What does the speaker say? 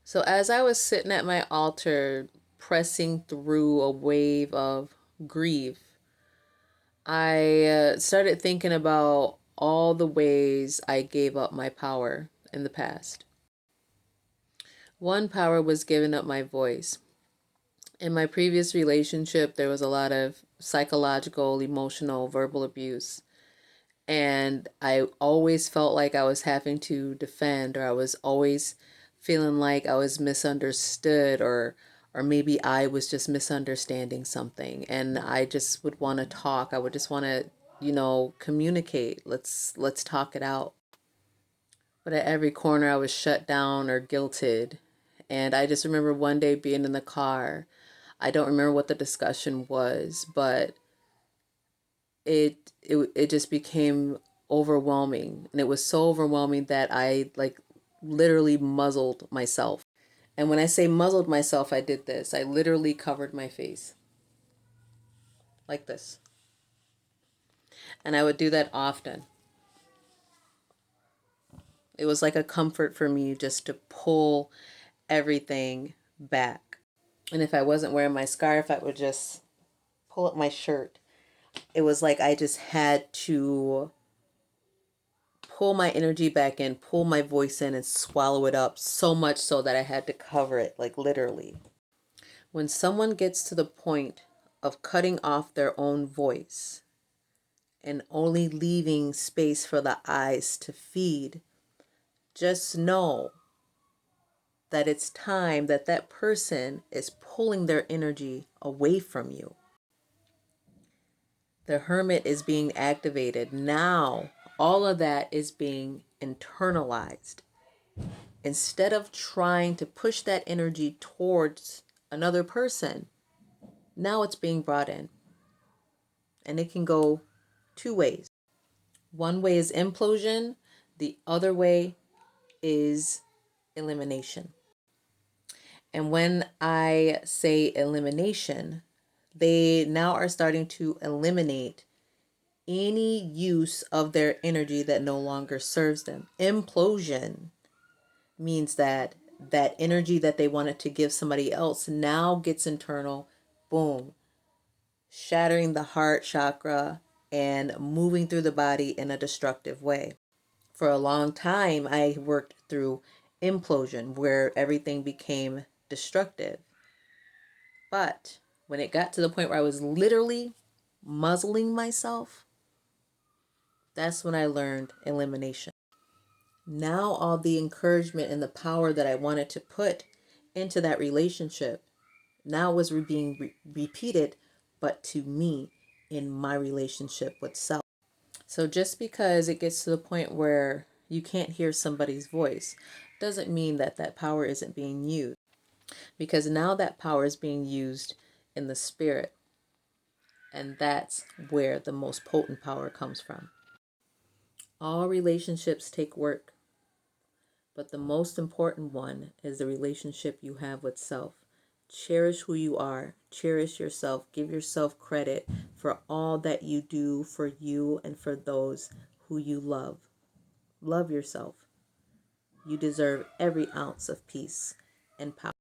So as I was sitting at my altar, pressing through a wave of grief, I started thinking about all the ways I gave up my power in the past. One power was giving up my voice. In my previous relationship, there was a lot of psychological, emotional, verbal abuse. And I always felt like I was having to defend, or I was always feeling like I was misunderstood, or maybe I was just misunderstanding something, and I just would want to talk. I would just want to, communicate. Let's talk it out. But at every corner I was shut down or guilted. And I just remember one day being in the car. I don't remember what the discussion was, but it just became overwhelming, and it was so overwhelming that I like literally muzzled myself. And when I say muzzled myself, I did this. I literally covered my face like this. And I would do that often. It was like a comfort for me just to pull everything back. And if I wasn't wearing my scarf, I would just pull up my shirt. It was like I just had to pull my energy back in, pull my voice in, and swallow it up, so much so that I had to cover it, like literally. When someone gets to the point of cutting off their own voice and only leaving space for the eyes to feed, just know that it's time that that person is pulling their energy away from you. The hermit is being activated. Now, all of that is being internalized. Instead of trying to push that energy towards another person, now it's being brought in. And it can go two ways. One way is implosion, the other way is elimination. And when I say elimination, they now are starting to eliminate any use of their energy that no longer serves them. Implosion means that that energy that they wanted to give somebody else now gets internal, boom, shattering the heart chakra and moving through the body in a destructive way. For a long time, I worked through implosion where everything became destructive. But when it got to the point where I was literally muzzling myself, that's when I learned elimination. Now all the encouragement and the power that I wanted to put into that relationship now was being repeated, but to me in my relationship with self. So just because it gets to the point where you can't hear somebody's voice doesn't mean that that power isn't being used, because now that power is being used in the spirit, and that's where the most potent power comes from. All relationships take work. But the most important one is the relationship you have with self. Cherish who you are. Cherish yourself. Give yourself credit for all that you do for you and for those who you love. Love yourself. You deserve every ounce of peace and power.